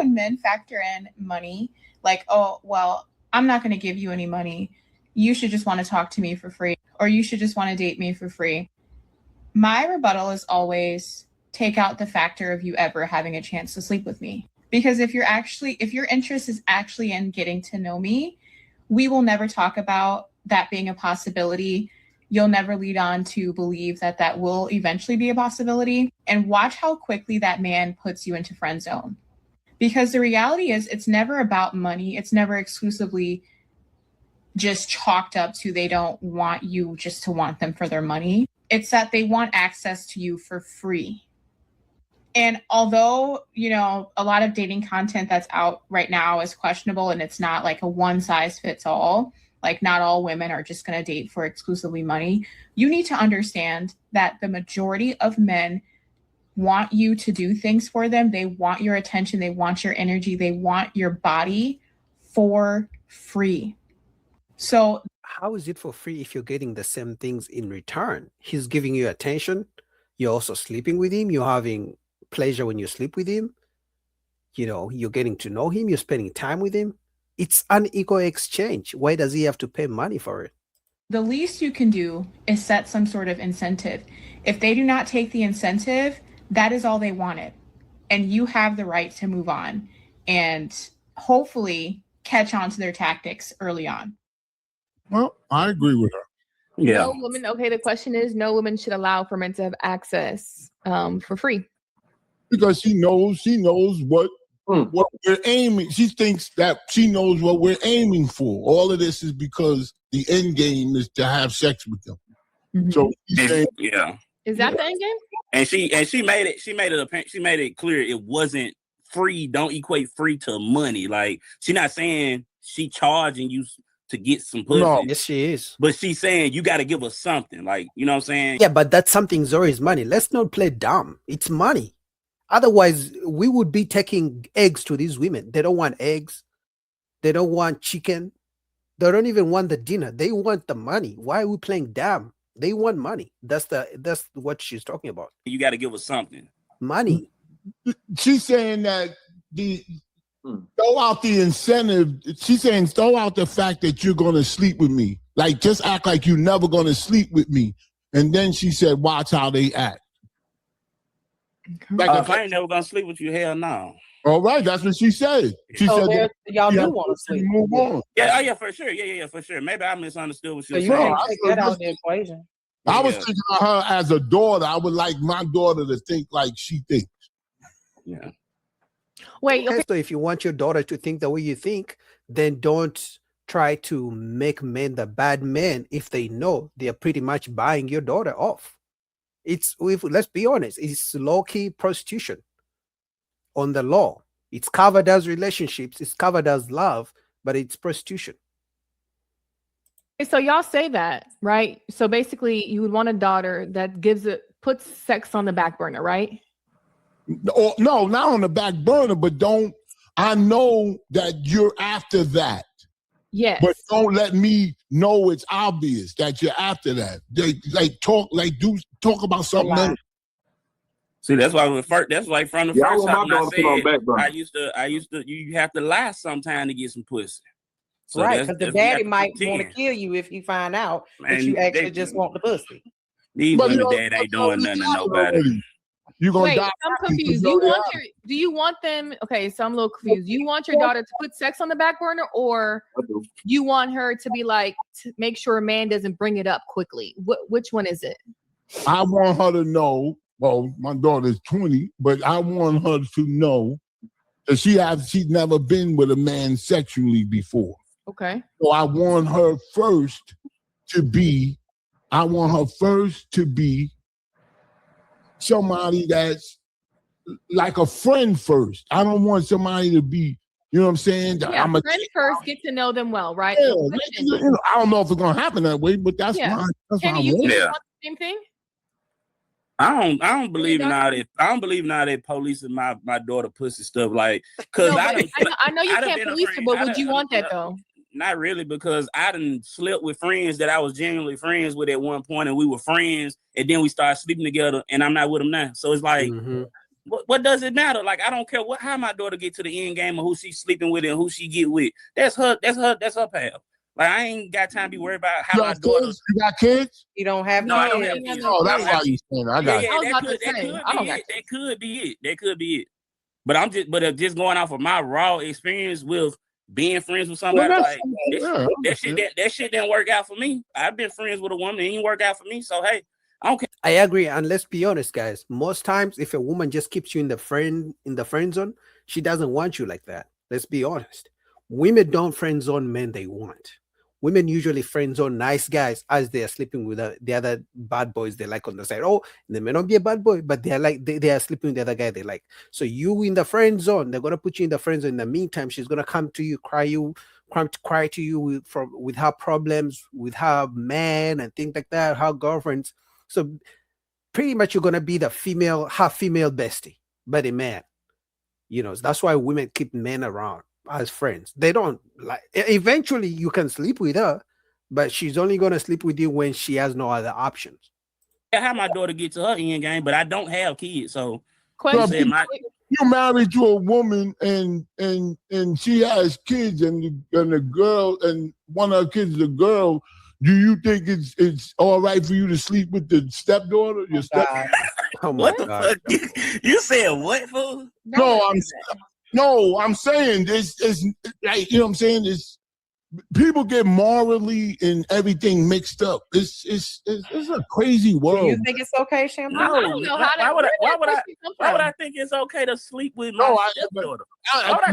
when men factor in money, like, oh, well, I'm not going to give you any money. You should just want to talk to me for free, or you should just want to date me for free. My rebuttal is always take out the factor of you ever having a chance to sleep with me. Because if your interest is actually in getting to know me, we will never talk about that being a possibility. You'll never lead on to believe that that will eventually be a possibility. And watch how quickly that man puts you into friend zone. Because the reality is it's never about money. It's never exclusively just chalked up to they don't want you just to want them for their money. It's that they want access to you for free. And although, you know, a lot of dating content that's out right now is questionable and it's not like a one size fits all, like not all women are just going to date for exclusively money. You need to understand that the majority of men want you to do things for them. They want your attention. They want your energy. They want your body for free. So how is it for free if you're getting the same things in return? He's giving you attention. You're also sleeping with him. You're having pleasure when you sleep with him. You know, you're getting to know him. You're spending time with him. It's an equal exchange. Why does he have to pay money for it? The least you can do is set some sort of incentive. If they do not take the incentive, that is all they wanted. And you have the right to move on and hopefully catch on to their tactics early on. Well, I agree with her. Yeah. No woman. Okay, the question is, no woman should allow for men to have access for free. Because she knows what we're aiming. She thinks that she knows what we're aiming for. All of this is because the end game is to have sex with them. Mm-hmm. So she's saying, yeah. Is that the end game? And she made it clear it wasn't free. Don't equate free to money. Like she's not saying she charging you to get some pussy. No, yes, she is. But she's saying you got to give us something. Like, you know what I'm saying? Yeah, but that something's always money. Let's not play dumb. It's money. Otherwise, we would be taking eggs to these women. They don't want eggs. They don't want chicken. They don't even want the dinner. They want the money. Why are we playing dumb? They want money. That's what she's talking about. You got to give us something. Money. She's saying that throw out the incentive. She's saying throw out the fact that you're going to sleep with me. Like just act like you're never going to sleep with me. And then she said, watch how they act. Like if I ain't never gonna sleep with you, hell no. All right, that's what she said. She said y'all do want to sleep. Move on. Yeah, yeah, for sure. Yeah, for sure. Maybe I misunderstood what she was saying. saying. Take that out of the equation. I was thinking of her as a daughter. I would like my daughter to think like she thinks. Yeah. Wait. Okay. So if you want your daughter to think the way you think, then don't try to make men the bad men if they know they are pretty much buying your daughter off. Let's be honest, it's low-key prostitution on the law. It's covered as relationships, it's covered as love, but it's prostitution. So y'all say that, right? So basically you would want a daughter that puts sex on the back burner, right? No, not on the back burner, but I know that you're after that. Yes. But don't let me know it's obvious that you're after that. They talk about something else. See, that's why that's like from the first time I said you have to lie sometime to get some pussy. So right, because the daddy might want to kill you if you find out that you actually just want the pussy. Even the dad ain't doing nothing to nobody. You're gonna Wait, die. I'm confused. Do you want them? Okay, so I'm a little confused. You want your daughter to put sex on the back burner, or you want her to be like to make sure a man doesn't bring it up quickly? Which one is it? I want her to know. Well, my daughter's 20, but I want her to know that she's never been with a man sexually before. Okay. So I want her first to be somebody that's like a friend first. I don't want somebody to be, you know what I'm saying? Yeah, I'm friend first, get to know them well, right? Yeah, I don't know if it's gonna happen that way, but that's fine. Kenny, you want the same thing? I don't believe in all that. I don't believe in all that policing my daughter pussy stuff. Like, cause I know you can't police her, but would you want that though? Not really, because I done slept with friends that I was genuinely friends with at one point, and we were friends, and then we started sleeping together, and I'm not with them now. So it's like, What does it matter? Like, I don't care how my daughter get to the end game of who she's sleeping with and who she get with. That's her path. Like, I ain't got time to be worried about how my daughter. You got kids? You don't have No, kids. I don't have kids. Oh, that's why you saying that. I got That could be it. But just going off of my raw experience with being friends with somebody, that shit didn't work out for me. I've been friends with a woman, it didn't work out for me. So hey, I don't care. I agree, and let's be honest, guys. Most times, if a woman just keeps you in the friend zone, she doesn't want you like that. Let's be honest. Women don't friend zone men they want. Women usually friend zone nice guys as they are sleeping with the other bad boys they like on the side. Oh, they may not be a bad boy, but they are like they are sleeping with the other guy they like. So you in the friend zone, they're gonna put you in the friend zone. In the meantime, she's gonna come to you, cry to you with her problems, with her man and things like that, her girlfriends. So pretty much you're gonna be the female bestie, but a man. That's why women keep men around as friends. They don't like. Eventually, you can sleep with her, but she's only gonna sleep with you when she has no other options. I have my daughter get to her end game, but I don't have kids, so. You married to a woman and she has kids and the girl and one of her kids is a girl. Do you think it's all right for you to sleep with the stepdaughter? Your stepdaughter? Oh my what the God. fuck? You said what, fool? I'm saying this is like, you know what I'm saying? It's people get morally and everything mixed up. It's a crazy world. Do you think it's okay, Shampoo? No. I don't know why would I think it's okay to sleep with my stepdaughter? I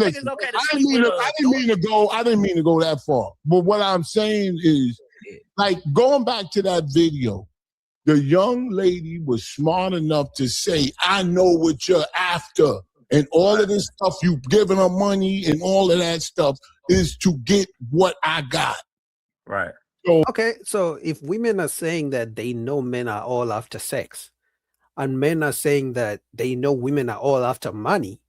didn't mean to go that far. But what I'm saying is, like, going back to that video, the young lady was smart enough to say, I know what you're after. And all of this stuff, you've given her money and all of that stuff is to get what I got. Right. So if women are saying that they know men are all after sex, and men are saying that they know women are all after money,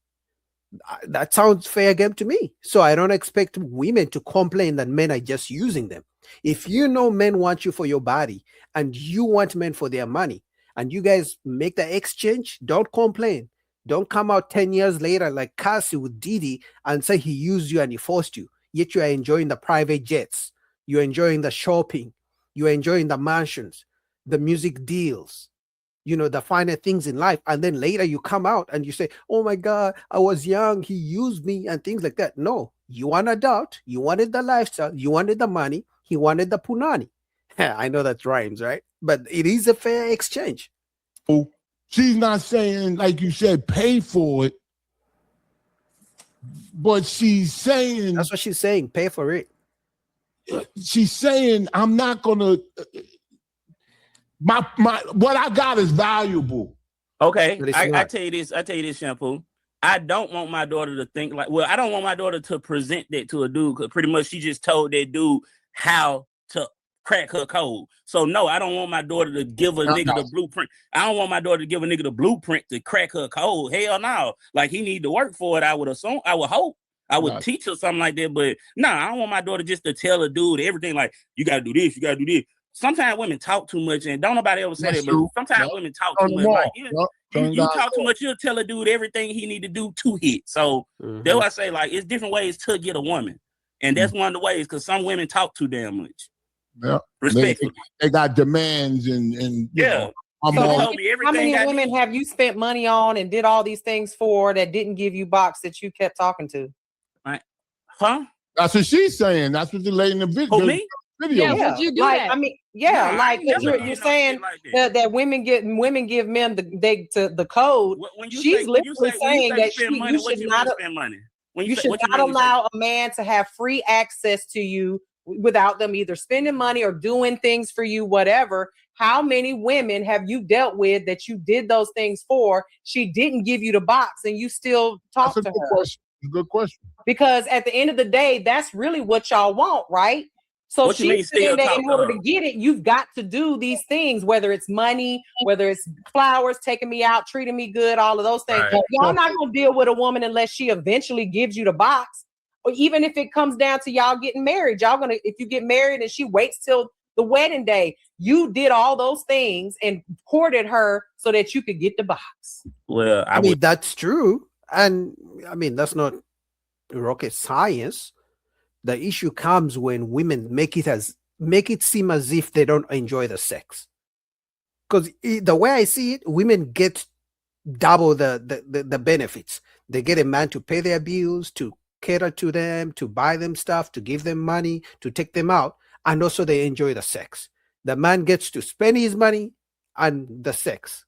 that sounds fair game to me. So I don't expect women to complain that men are just using them. If you know men want you for your body and you want men for their money and you guys make the exchange, don't complain. Don't come out 10 years later like Cassie with Didi and say he used you and he forced you. Yet you are enjoying the private jets. You're enjoying the shopping. You're enjoying the mansions, the music deals, the finer things in life. And then later you come out and you say, oh my God, I was young. He used me and things like that. No, you are an adult. You wanted the lifestyle. You wanted the money. He wanted the punani. I know that rhymes, right? But it is a fair exchange. Oh, she's not saying, like you said, pay for it. But she's saying... That's what she's saying, pay for it. She's saying, I'm not going to... My what I got is valuable. Okay, I tell you this, Shampoo. I don't want my daughter to think like... Well, I don't want my daughter to present that to a dude because pretty much she just told that dude how to crack her code. So no, I don't want my daughter to give a nigga the blueprint. I don't want my daughter to give a nigga the blueprint to crack her code. Hell no. Like, he need to work for it. I would assume. I would hope. I would teach her something like that. But no, I don't want my daughter just to tell a dude everything like, you got to do this, you got to do this. Sometimes women talk too much, and don't nobody ever say that, but sometimes women talk too much. Like, you talk too much, you'll tell a dude everything he need to do to hit. So that's why I say, like, it's different ways to get a woman. And that's one of the ways, because some women talk too damn much. Yeah, respectfully. They got demands and yeah. How many women have you spent money on and did all these things for that didn't give you box that you kept talking to? Huh? That's what she's saying. That's what the lady in the video. Who, me? Yeah, would you do that? I mean, you're saying that women give men the code. She's literally saying that you should not allow a man to have free access to you without them either spending money or doing things for you, whatever. How many women have you dealt with that you did those things for? She didn't give you the box and you still talk to her. That's a good question. Because at the end of the day, that's really what y'all want, right? So she's saying that in order to get it, you've got to do these things, whether it's money, whether it's flowers, taking me out, treating me good, all of those things. Right. Y'all not going to deal with a woman unless she eventually gives you the box. Or even if it comes down to y'all getting married, y'all going to, if you get married and she waits till the wedding day. You did all those things and courted her so that you could get the box. Well, I mean, that's true. And I mean, that's not rocket science. The issue comes when women make it seem as if they don't enjoy the sex. Because the way I see it, women get double the benefits. They get a man to pay their bills, to cater to them, to buy them stuff, to give them money, to take them out, and also they enjoy the sex. The man gets to spend his money and the sex.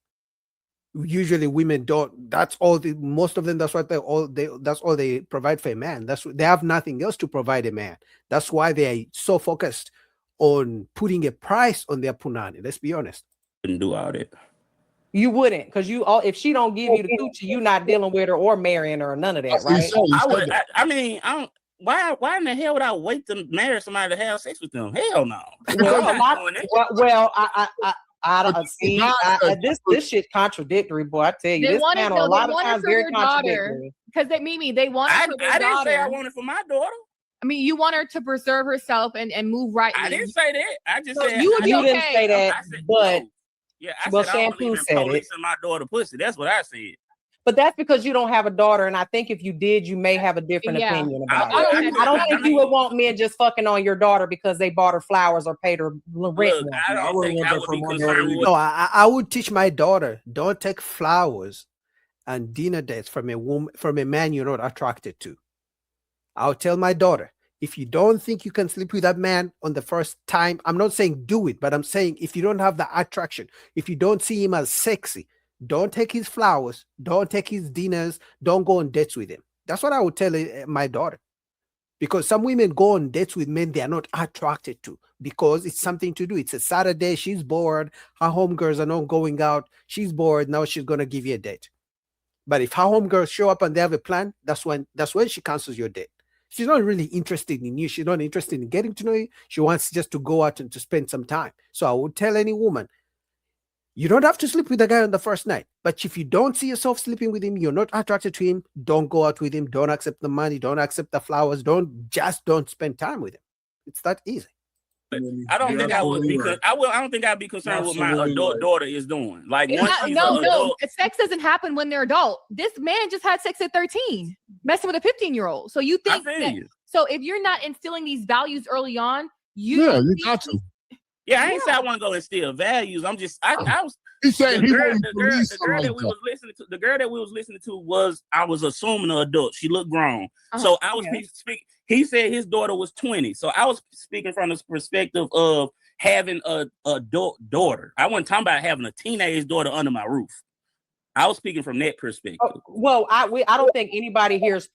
Usually women don't. That's all. Most of them. That's what that's all they provide for a man. They have nothing else to provide a man. That's why they are so focused on putting a price on their punani. Let's be honest. Couldn't do all that. You wouldn't, because if she don't give you the coochie, you're not dealing with her or marrying her or none of that, right? I mean, I don't. Why in the hell would I wait to marry somebody to have sex with them? Hell no. I don't see. This shit contradictory, boy. I tell you, this panel a lot of times very contradictory. Because they want it for their daughter. I didn't say I want it for my daughter. I mean, you want her to preserve herself and move right. I didn't say that. I just said you didn't say that, but no. Yeah, I said Shampoo said it. My daughter pussy. That's what I said. But that's because you don't have a daughter, and I think if you did, you may have a different opinion about it. I don't think you would want men just fucking on your daughter because they bought her flowers or paid her rent. I would teach my daughter, don't take flowers and dinner dates from a man you're not attracted to. I'll tell my daughter, if you don't think you can sleep with that man on the first time, I'm not saying do it, but I'm saying if you don't have the attraction, if you don't see him as sexy, don't take his flowers, don't take his dinners, don't go on dates with him. That's what I would tell my daughter. Because some women go on dates with men they are not attracted to because it's something to do. It's a Saturday, she's bored, her homegirls are not going out, she's bored, now she's going to give you a date. But if her homegirls show up and they have a plan, that's when she cancels your date. She's not really interested in you. She's not interested in getting to know you. She wants just to go out and to spend some time. So I would tell any woman, you don't have to sleep with the guy on the first night. But if you don't see yourself sleeping with him, you're not attracted to him, don't go out with him, don't accept the money, don't accept the flowers, don't spend time with him. It's that easy. I don't think I would be. I don't think I'd be concerned with my adult daughter is doing. Like no. Sex doesn't happen when they're adult. This man just had sex at 13, messing with a 15-year-old. So you think so if you're not instilling these values early on, you got to. Yeah, I ain't say I want to go instill values. I'm just I was. He said the girl that we was listening to was I was assuming an adult. She looked grown, so I was speaking. He said his daughter was 20, so I was speaking from the perspective of having a adult daughter. I wasn't talking about having a teenage daughter under my roof. I was speaking from that perspective. I don't think anybody here is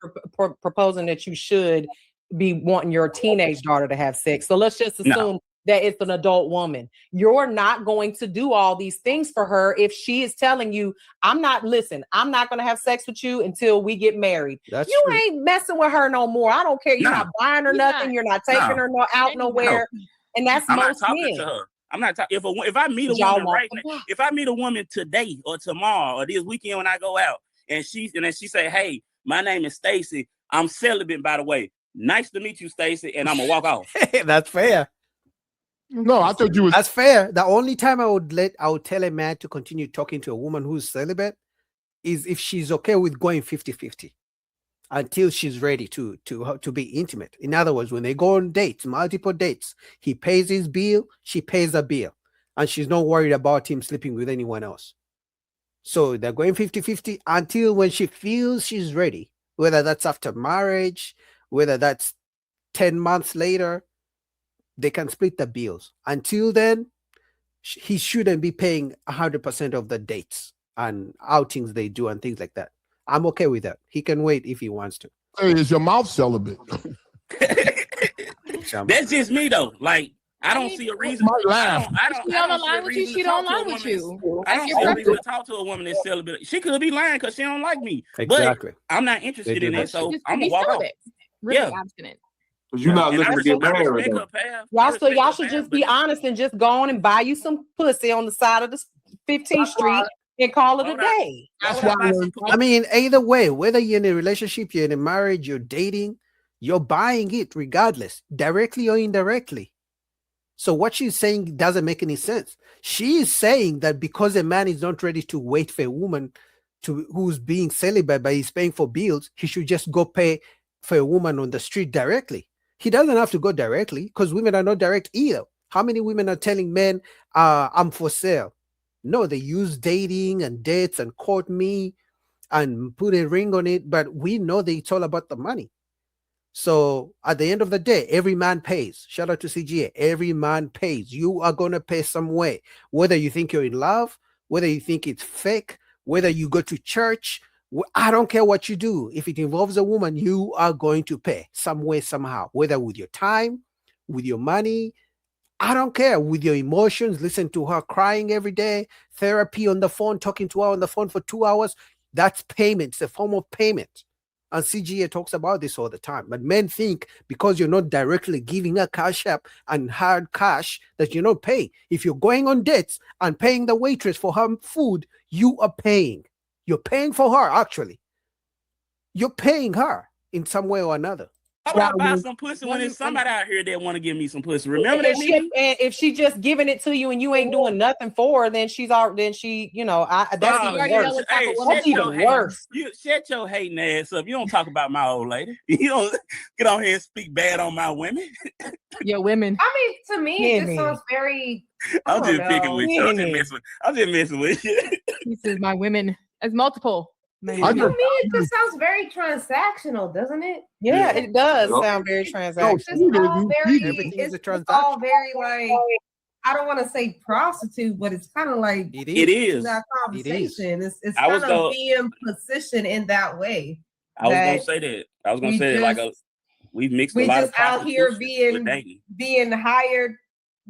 proposing that you should be wanting your teenage daughter to have sex. So let's just assume that it's an adult woman. You're not going to do all these things for her if she is telling you, I'm not going to have sex with you until we get married. You ain't messing with her no more. I don't care. You're not buying her nothing. You're not taking her out nowhere. And that's most men. To her. I'm not talking. If I meet a woman right now, if I meet a woman today or tomorrow or this weekend when I go out and she say, hey, my name is Stacy. I'm celibate, by the way. Nice to meet you, Stacy. And I'm going to walk off. That's fair. No, I thought you was. That's fair. The only time I would tell a man to continue talking to a woman who's celibate is if she's okay with going 50-50 until she's ready to be intimate. In other words, when they go on dates, multiple dates, he pays his bill, she pays the bill, and she's not worried about him sleeping with anyone else. So they're going 50-50 until when she feels she's ready, whether that's after marriage, whether that's 10 months later. They can split the bills. Until then, he shouldn't be paying 100% of the dates and outings they do and things like that. I'm okay with that. He can wait if he wants to. Hey, is your mouth celibate? That's just me though. Like I don't see a reason. I don't lie with you. She don't lie with you. I don't see a reason to talk to a woman that's celibate. She could be lying because she don't like me. Exactly. But I'm not interested in it, so I'm gonna walk off. Really abstinent. Because you're not looking to get married. Y'all should just be honest and just go on and buy you some pussy on the side of the 15th Street and call it a day. That's why. I mean, either way, whether you're in a relationship, you're in a marriage, you're dating, you're buying it regardless, directly or indirectly. So what she's saying doesn't make any sense. She is saying that because a man is not ready to wait for a woman who's being celibate, but he's paying for bills, he should just go pay for a woman on the street directly. He doesn't have to go directly because women are not direct either. How many women are telling men, I'm for sale? No, they use dating and dates and court me and put a ring on it, but we know that it's all about the money. So at the end of the day, every man pays. Shout out to CGA. Every man pays. You are going to pay some way, whether you think you're in love, whether you think it's fake, whether you go to church. I don't care what you do. If it involves a woman, you are going to pay some way, somehow, whether with your time, with your money. I don't care, with your emotions. Listen to her crying every day, therapy on the phone, talking to her on the phone for 2 hours. That's payment. It's a form of payment. And CGA talks about this all the time. But men think because you're not directly giving her cash up and hard cash that you're not paying. If you're going on dates and paying the waitress for her food, you are paying. You're paying for her, actually. You're paying her in some way or another. How about buy some pussy when there's somebody out here that want to give me some pussy? Remember that, Mimi? And if she just giving it to you and you ain't doing nothing for her, then she's all. Then she, that's even worse. Hey, that's even worse. You shut your hating ass up. You don't talk about my old lady. You don't get on here and speak bad on my women. Your women. I mean, to me, it just sounds very. I'm just picking with you. I'm just messing with you. He says my women as multiple. To me, it just sounds very transactional, doesn't it? Yeah, it does sound very transactional. It's all very like, I don't want to say prostitute, but it's kind of like it is that conversation. It's kind of being positioned in that way. I was gonna say that. I was gonna say that like we've mixed a lot of out here being hired,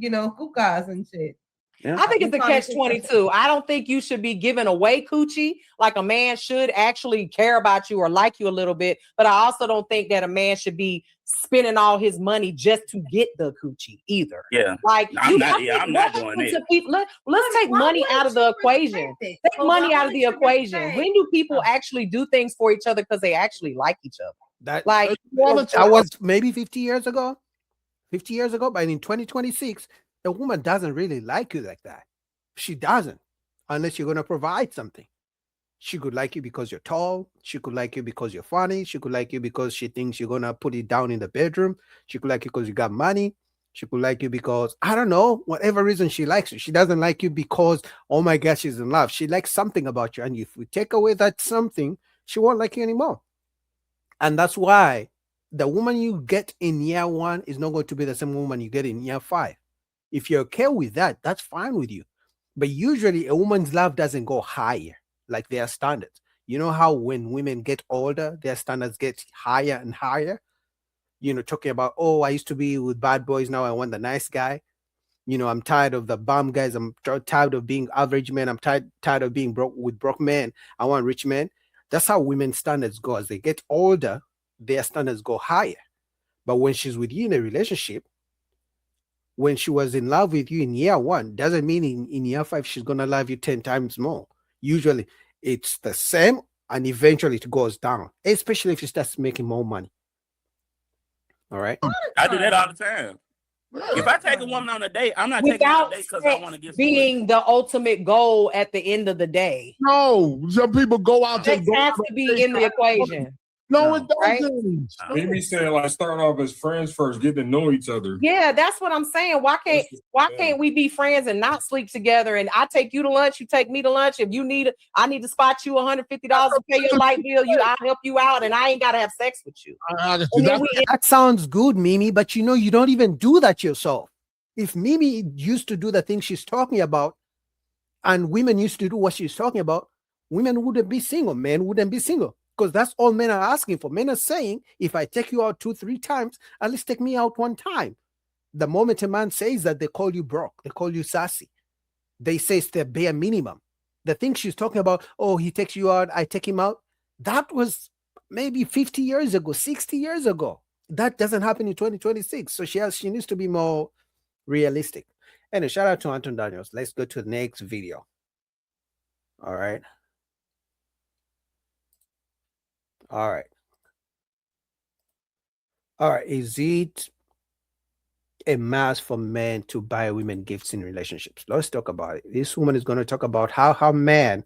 hookahs and shit. Yeah. I think it's a catch-22. I don't think you should be giving away coochie like a man should actually care about you or like you a little bit. But I also don't think that a man should be spending all his money just to get the coochie either. Yeah. Like I'm not doing it. Let's take money out of the equation. Take money out of the equation. When do people actually do things for each other because they actually like each other? That was maybe 50 years ago. 50 years ago, but in 2026. A woman doesn't really like you like that. She doesn't, unless you're going to provide something. She could like you because you're tall. She could like you because you're funny. She could like you because she thinks you're going to put it down in the bedroom. She could like you because you got money. She could like you because, I don't know, whatever reason she likes you. She doesn't like you because, oh my God, she's in love. She likes something about you. And if we take away that something, she won't like you anymore. And that's why the woman you get in year 1 is not going to be the same woman you get in year 5. If you're okay with that, that's fine with you. But usually a woman's love doesn't go higher, like their standards. You know how when women get older, their standards get higher and higher? Talking about, oh, I used to be with bad boys. Now I want the nice guy. I'm tired of the bum guys. I'm tired of being average men. I'm tired of being broke with broke men. I want rich men. That's how women's standards go. As they get older, their standards go higher. But when she's with you in a relationship, when she was in love with you in year 1, doesn't mean in year 5 she's gonna love you 10 times more. Usually it's the same, and eventually it goes down, especially if she starts making more money. All right. I do that all the time. If I take a woman on a date, I'm not taking her on a date because I want to get being the ultimate goal at the end of the day. No, some people go out to has to be in the equation. No, it doesn't. Mimi said like start off as friends first, get to know each other. Yeah, that's what I'm saying. Why can't we be friends and not sleep together? And I take you to lunch, you take me to lunch. If you need, I need to spot you $150 to pay your light bill. I'll help you out, and I ain't gotta have sex with you. That sounds good, Mimi, but you don't even do that yourself. If Mimi used to do the things she's talking about, and women used to do what she's talking about, women wouldn't be single, men wouldn't be single. Because that's all men are asking for. Men are saying, if I take you out 2-3 times, at least take me out 1 time. The moment a man says that, they call you broke. They call you sassy. They say it's the bare minimum. The thing she's talking about, oh, he takes you out, I take him out. That was maybe 50 years ago, 60 years ago. That doesn't happen in 2026. So she needs to be more realistic. And a shout out to Anton Daniels. Let's go to the next video. All right. All right. Is it a must for men to buy women gifts in relationships. Let's talk about it. This woman is going to talk about how men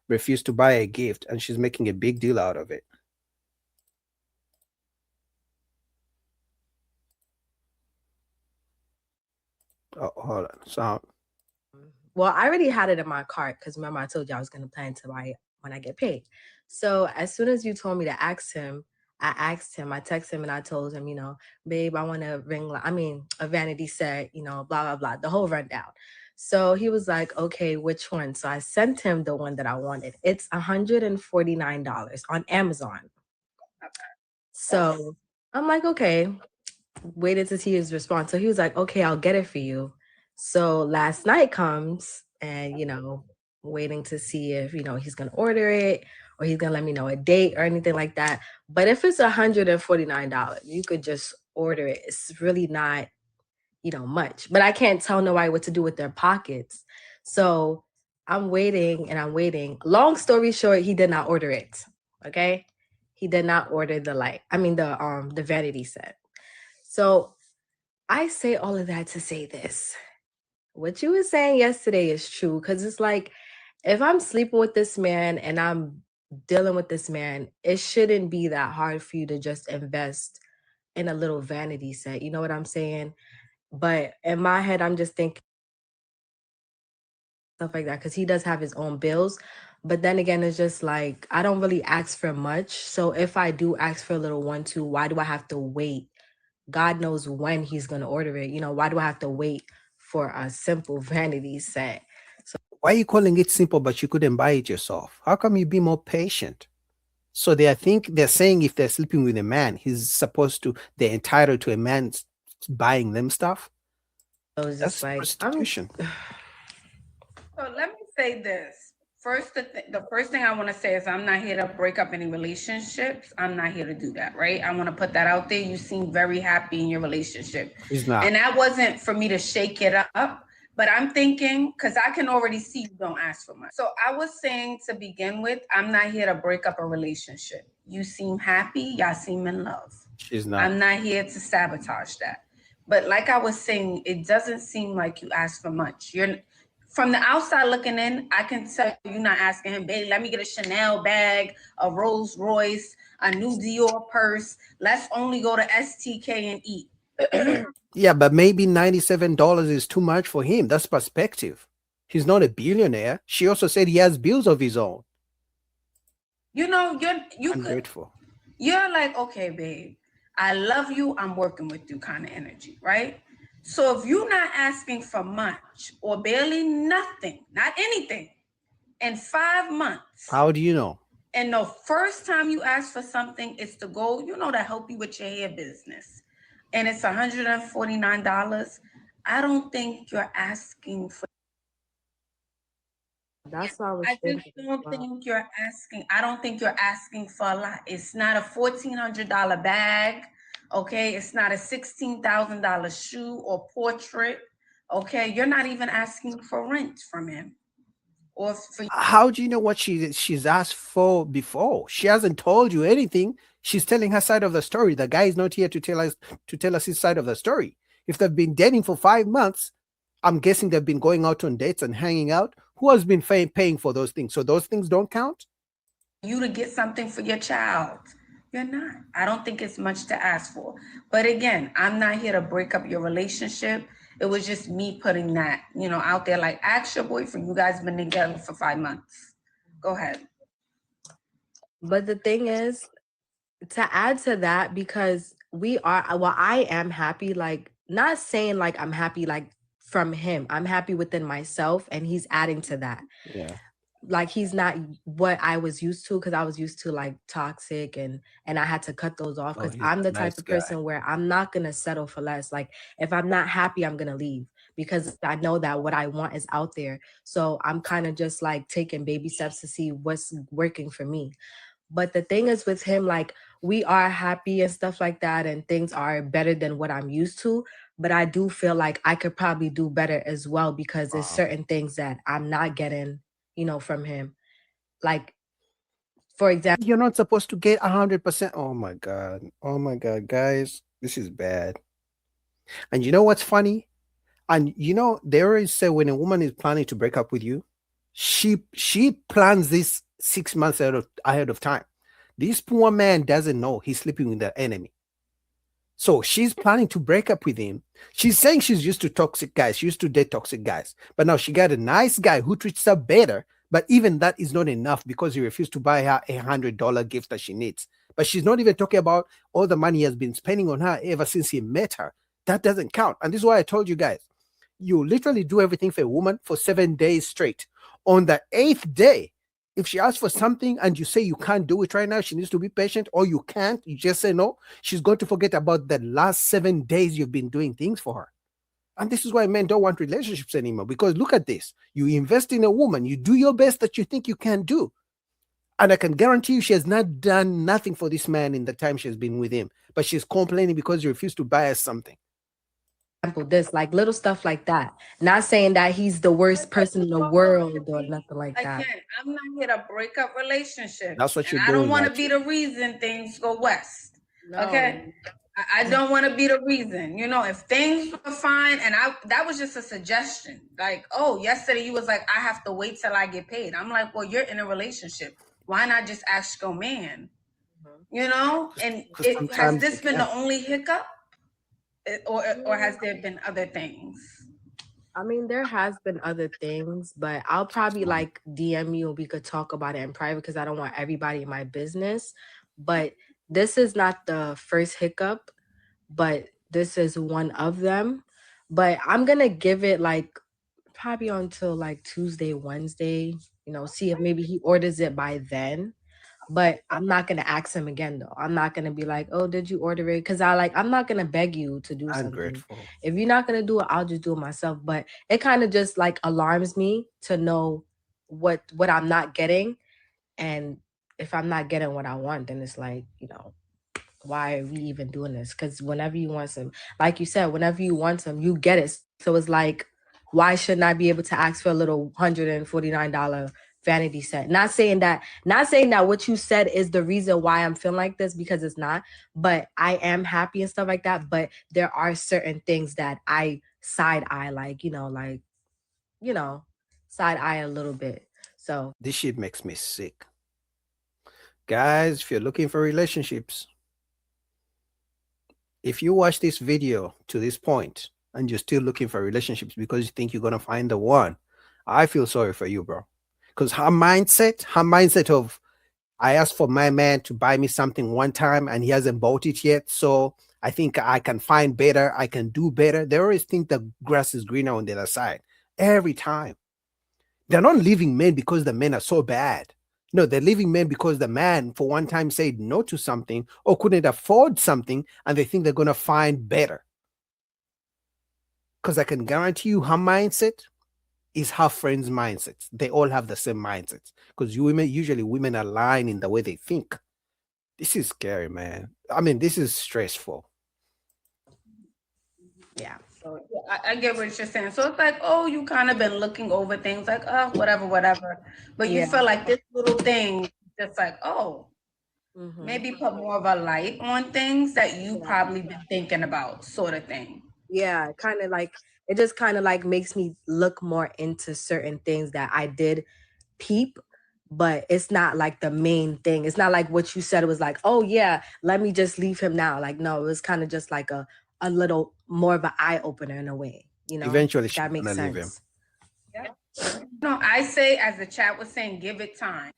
refuse to buy a gift, and she's making a big deal out of it. Oh, hold on. So, well, I already had it in my cart because remember I told you I was going to plan to buy it when I get paid. So as soon as you told me to ask him, I texted him and I told him, babe, I want a a vanity set, blah, blah, blah, the whole rundown. So he was like, okay, which one? So I sent him the one that I wanted. It's $149 on Amazon. So I'm like, okay, waited to see his response. So he was like, okay, I'll get it for you. So last night comes and, waiting to see if, he's going to order it or he's going to let me know a date or anything like that. But if it's $149, you could just order it. It's really not, much, but I can't tell nobody what to do with their pockets. So I'm waiting and I'm waiting. Long story short, he did not order it. Okay. He did not order the vanity set. So I say all of that to say this. What you were saying yesterday is true, because it's like, if I'm sleeping with this man and I'm dealing with this man, it shouldn't be that hard for you to just invest in a little vanity set. You know what I'm saying? But in my head, I'm just thinking stuff like that because he does have his own bills. But then again, it's just like, I don't really ask for much. So if I do ask for a little 1-2, why do I have to wait? God knows when he's going to order it. Why do I have to wait for a simple vanity set? So why are you calling it simple, but you couldn't buy it yourself? How come you be more patient? So they're saying if they're sleeping with a man, they're entitled to a man buying them stuff. So it's just like prostitution. So let me say this. First, the first thing I want to say is I'm not here to break up any relationships. I'm not here to do that, right? I want to put that out there. You seem very happy in your relationship. He's not. And that wasn't for me to shake it up, but I'm thinking, because I can already see you don't ask for much. So I was saying to begin with, I'm not here to break up a relationship. You seem happy. Y'all seem in love. She's not. I'm not here to sabotage that. But like I was saying, it doesn't seem like you ask for much. From the outside looking in, I can tell you're not asking him, babe, let me get a Chanel bag, a Rolls Royce, a new Dior purse. Let's only go to STK and eat. Yeah, but maybe $97 is too much for him. That's perspective. He's not a billionaire. She also said he has bills of his own. You're ungrateful. You're like, okay, babe, I love you. I'm working with you kind of energy, right? So if you're not asking for much or barely nothing, not anything, in 5 months. How do you know? And the first time you ask for something, it's to go, to help you with your hair business. And it's $149. I don't think you're asking for. That's what I just don't think you're asking. I don't think you're asking for a lot. It's not a $1,400 bag. Okay, it's not a $16,000 shoe or portrait. Okay, you're not even asking for rent from him. Or for how do you know what she's asked for before? She hasn't told you anything. She's telling her side of the story. The guy is not here to tell us his side of the story. If they've been dating for 5 months, I'm guessing they've been going out on dates and hanging out. Who has been paying for those things? So those things don't count? You to get something for your child. You're not. I don't think it's much to ask for. But again, I'm not here to break up your relationship. It was just me putting that, out there, like, ask your boyfriend. You guys been together for 5 months. Go ahead. But the thing is, to add to that, because I am happy, like, not saying like I'm happy like from him. I'm happy within myself, and he's adding to that. Yeah. Like, he's not what I was used to, because I was used to like toxic and I had to cut those off, because I'm the type of person where I'm not gonna settle for less. Like, if I'm not happy, I'm gonna leave, because I know that what I want is out there. So I'm kind of just like taking baby steps to see what's working for me. But the thing is with him, like, we are happy and stuff like that, and things are better than what I'm used to. But I do feel like I could probably do better as well, because there's certain things that I'm not getting, from him. Like, for example, you're not supposed to get 100%. Oh my God, guys, this is bad. And you know what's funny? And you know, they always say when a woman is planning to break up with you, she plans this 6 months ahead of time. This poor man doesn't know he's sleeping with the enemy. So she's planning to break up with him. She's saying she's used to toxic guys. She used to date toxic guys. But now she got a nice guy who treats her better. But even that is not enough because he refused to buy her $100 gift that she needs. But she's not even talking about all the money he has been spending on her ever since he met her. That doesn't count. And this is why I told you guys, you literally do everything for a woman for 7 days straight. On the 8th day, if she asks for something and you say you can't do it right now, she needs to be patient, or you can't, you just say no, she's going to forget about the last 7 days you've been doing things for her. And this is why men don't want relationships anymore, because look at this. You invest in a woman, you do your best that you think you can do. And I can guarantee you she has not done nothing for this man in the time she's been with him, but she's complaining because you refuse to buy her something. This, like little stuff like that. Not saying that he's the worst person in the world or nothing like that. Again, I'm not here to break up relationships. That's what you're doing. I don't want to be the reason things go west. No. Okay. I don't want to be the reason. You know, if things were fine, and that was just a suggestion. Like, oh, yesterday you was like, I have to wait till I get paid. I'm like, well, you're in a relationship. Why not just ask your man? You know, and has this been the only hiccup? Or has there been other things? I mean, there has been other things, but I'll probably like DM you and we could talk about it in private because I don't want everybody in my business. But this is not the first hiccup, but this is one of them. But I'm going to give it like probably until like Tuesday, Wednesday, you know, see if maybe he orders it by then. But I'm not gonna ask him again though. I'm not gonna be like, oh, did you order it? Because I'm not gonna beg you to do something. Grateful. If you're not gonna do it, I'll just do it myself. But it kind of just like alarms me to know what I'm not getting. And if I'm not getting what I want, then it's like, you know, why are we even doing this? Because whenever you want some, like you said, whenever you want some, you get it. So it's like, why shouldn't I be able to ask for a little $149 vanity set? Not saying that what you said is the reason why I'm feeling like this, because it's not, but I am happy and stuff like that. But there are certain things that I side eye, side eye a little bit. So this shit makes me sick. Guys, if you're looking for relationships, if you watch this video to this point and you're still looking for relationships because you think you're going to find the one, I feel sorry for you, bro. Because her mindset of, I asked for my man to buy me something one time and he hasn't bought it yet, so I think I can find better, I can do better. They always think the grass is greener on the other side. Every time. They're not leaving men because the men are so bad. No, they're leaving men because the man for one time said no to something or couldn't afford something, and they think they're going to find better. Because I can guarantee you her mindset is her friends' mindsets. They all have the same mindsets. Because usually women are lying in the way they think. This is scary, man. I mean, this is stressful. Yeah. So I get what you're saying. So it's like, oh, you kind of been looking over things like, oh, whatever. But you feel like this little thing, just like, oh, maybe put more of a light on things that you probably been thinking about, sort of thing. Yeah, kind of like, it just kind of like makes me look more into certain things that I did peep, but it's not like the main thing. It's not like what you said. It was like, oh yeah, let me just leave him now. Like, no, it was kind of just like a little more of an eye opener in a way, you know. Eventually that makes sense. Leave him. Yeah. No, I say, as the chat was saying, give it time.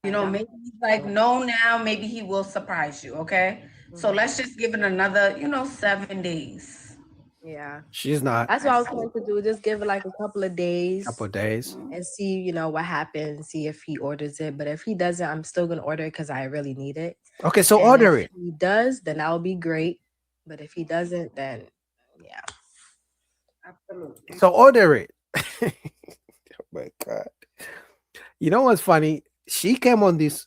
You know, maybe he's like, no, now maybe he will surprise you. Okay. So let's just give it another, 7 days. Yeah. She's not. That's what I was going to do. Just give it like a couple of days. And see, what happens. See if he orders it. But if he doesn't, I'm still going to order it because I really need it. Okay, so order it. If he does, then that'll be great. But if he doesn't, then yeah. Absolutely. So order it. Oh my God. You know what's funny? She came on this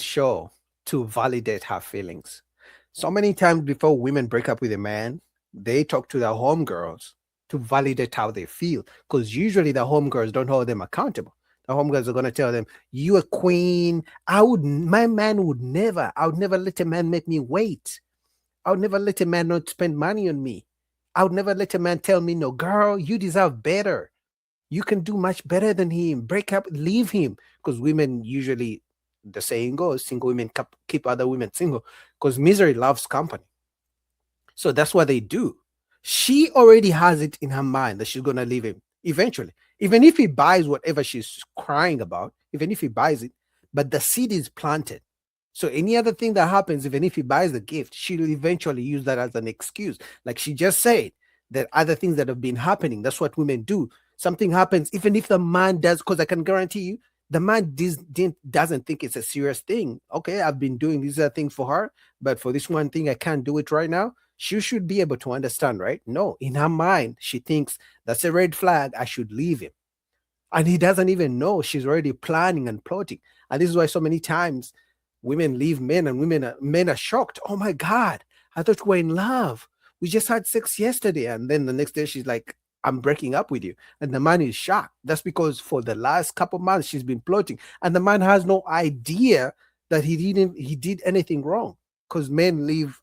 show to validate her feelings. So many times before women break up with a man, they talk to their homegirls to validate how they feel. Because usually the homegirls don't hold them accountable. The homegirls are going to tell them, you a queen. I would never let a man make me wait. I would never let a man not spend money on me. I would never let a man tell me, no, girl, you deserve better. You can do much better than him. Break up, leave him. Because women usually, the saying goes, single women keep other women single because misery loves company. So that's what they do. She already has it in her mind that she's going to leave him eventually. Even if he buys whatever she's crying about, even if he buys it, but the seed is planted. So any other thing that happens, even if he buys the gift, she'll eventually use that as an excuse. Like she just said, that other things that have been happening. That's what women do. Something happens, even if the man does, because I can guarantee you, the man doesn't think it's a serious thing. Okay, I've been doing these other things for her, but for this one thing, I can't do it right now. She should be able to understand, right? No, in her mind, she thinks that's a red flag. I should leave him. And he doesn't even know she's already planning and plotting. And this is why so many times women leave men and men are shocked. Oh my God, I thought we were in love. We just had sex yesterday. And then the next day she's like, I'm breaking up with you. And the man is shocked. That's because for the last couple months she's been plotting. And the man has no idea that he did anything wrong. Because men live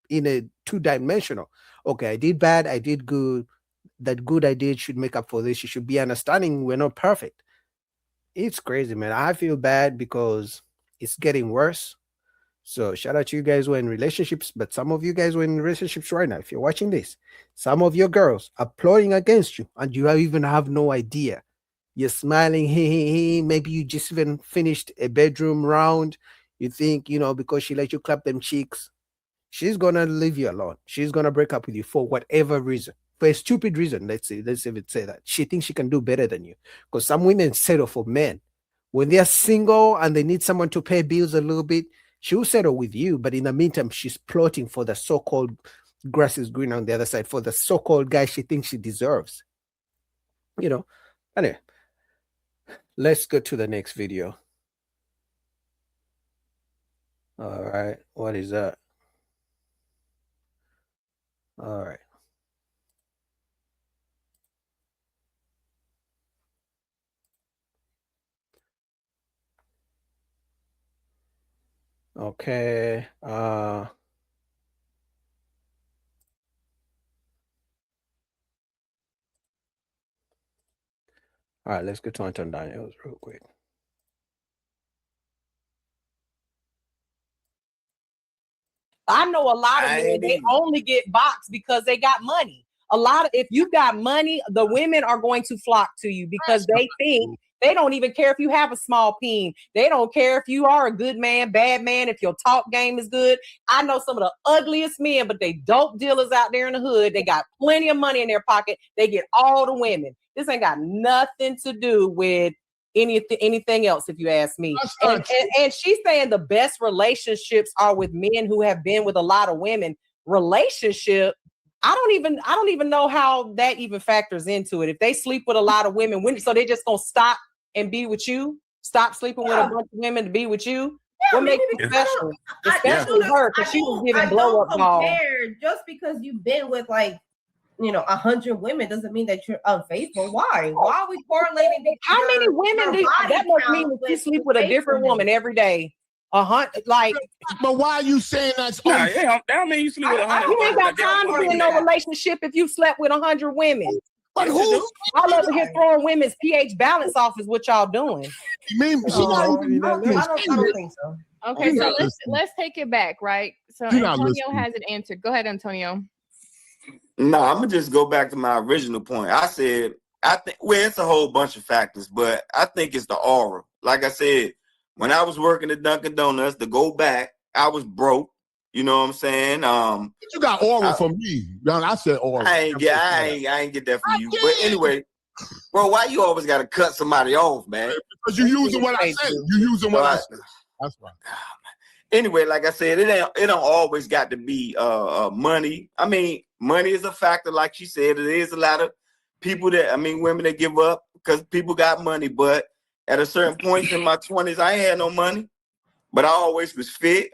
in a two-dimensional. Okay, I did bad, I did good. That good I did should make up for this. You should be understanding we're not perfect. It's crazy, man. I feel bad because it's getting worse. So shout out to you guys who are in relationships, but some of you guys who are in relationships right now, if you're watching this, some of your girls are plotting against you and you even have no idea. You're smiling, hey, maybe you just even finished a bedroom round. You think, because she let you clap them cheeks, she's going to leave you alone. She's going to break up with you for whatever reason. For a stupid reason, let's even say that. She thinks she can do better than you. Because some women settle for men. When they're single and they need someone to pay bills a little bit, she'll settle with you, but in the meantime, she's plotting for the so-called grass is green on the other side, for the so-called guy she thinks she deserves. Anyway, let's go to the next video. All right, what is that? All right. Okay. All right, let's go to Anton Daniels real quick. I know a lot of men, they only get boxed because they got money. If you got money, the women are going to flock to you because they think they don't even care if you have a small peen. They don't care if you are a good man, bad man, if your talk game is good. I know some of the ugliest men, but they dope dealers out there in the hood. They got plenty of money in their pocket. They get all the women. This ain't got nothing to do with anything else, if you ask me. And she's saying the best relationships are with men who have been with a lot of women. Relationship, I don't even know how that even factors into it. If they sleep with a lot of women, so they just gonna stop and be with you, stop sleeping with a bunch of women to be with you. What makes it special? Especially her, because she was giving blow up balls. Just because you've been with 100 women doesn't mean that you're unfaithful. Why? Why are we correlating? How many women do that must mean that you sleep with a different woman every day? 100, but why are you saying that's? That mean you sleep with 100. You ain't got time to be in no relationship if you slept with 100 women. But who? All over here throwing women's pH balance off is what y'all doing. I don't think so. Okay, so let's take it back, right? So Antonio has it answered. Go ahead, Antonio. No, I'm gonna just go back to my original point. I think it's a whole bunch of factors, but I think it's the aura. Like I said, when I was working at Dunkin' Donuts, to go back, I was broke. You know what I'm saying? You got aura from me. I said aura. I ain't get that from you. But anyway, bro, why you always gotta cut somebody off, man? Because you using what I said. You using what I said. That's right. Anyway, like I said, it don't always got to be money. I mean, money is a factor, like she said. It is a lot of people women that give up because people got money. But at a certain point in my 20s, I ain't had no money, but I always was fit.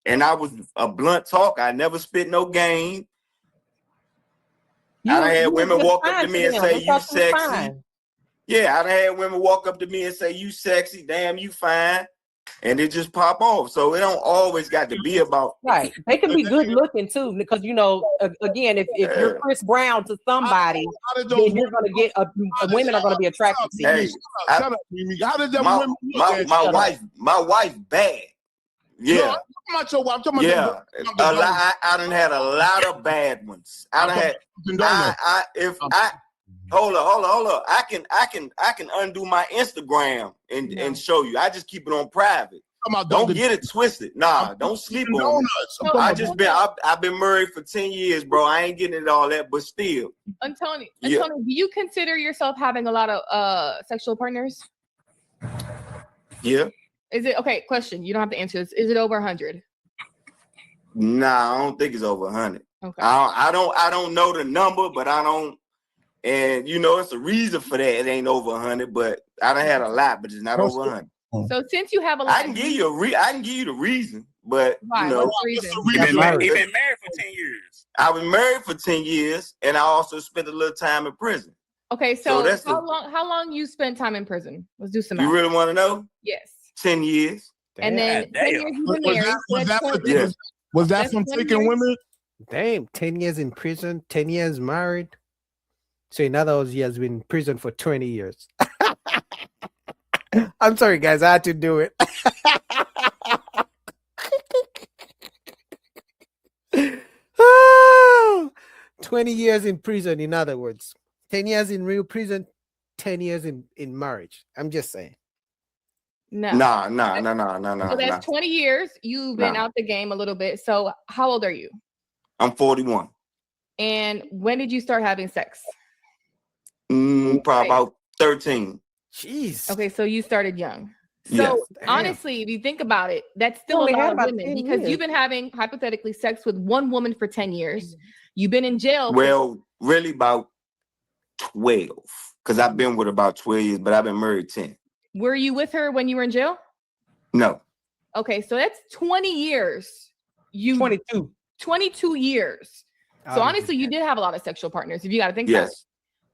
And I was a blunt talk. I never spit no game. I done had women walk up to me and say, "You sexy." Yeah, I done had women walk up to me and say, "You sexy, damn, you fine." and it just pop off. So it don't always got to be about right. They can be good looking too, because you know, again, if you're Chris Brown to somebody, then you're gonna get women are gonna be attracted to you. Hey, Shut up, Mimi. How did them women look my wife bad. Yeah. No, I'm talking about your wife. I'm talking about I done had a lot of bad ones. I done had. Hold on. I can undo my Instagram and show you. I just keep it on private. Don't get it twisted. Nah, don't sleep on it. I've been married for 10 years, bro. I ain't getting into all that, but still. Antonio, do you consider yourself having a lot of sexual partners? Yeah. Is it okay? Question. You don't have to answer this. Is it over 100? Nah, I don't think it's over 100. Okay. I don't know the number, but I don't. And you know, it's a reason for that. It ain't over 100, but I done had a lot, but it's not over 100. So since you have a lot, I can give you the reason, but right, you know, He been married for 10 years. I was married for 10 years, and I also spent a little time in prison. Okay, so how long you spent time in prison? Let's do some math. You really want to know? Yes. 10 years. And then 10 years you've been married. Was that from taking women? Damn, 10 years in prison, 10 years married. So in other words, he has been in prison for 20 years. I'm sorry, guys. I had to do it. 20 years in prison, in other words. 10 years in real prison, 10 years in marriage. I'm just saying. No. So that's 20 years. You've been out the game a little bit. So how old are you? I'm 41. And when did you start having sex? Probably about 13. Jeez. Okay, so you started young. So honestly, if you think about it, that's still a lot of women because you've been having hypothetically sex with one woman for 10 years. You've been in jail. Well, really about 12, because I've been with about 12 years, but I've been married 10. Were you with her when you were in jail? No. Okay, so that's 20 years. 22 years. So honestly, you did have a lot of sexual partners, if you got to think about it.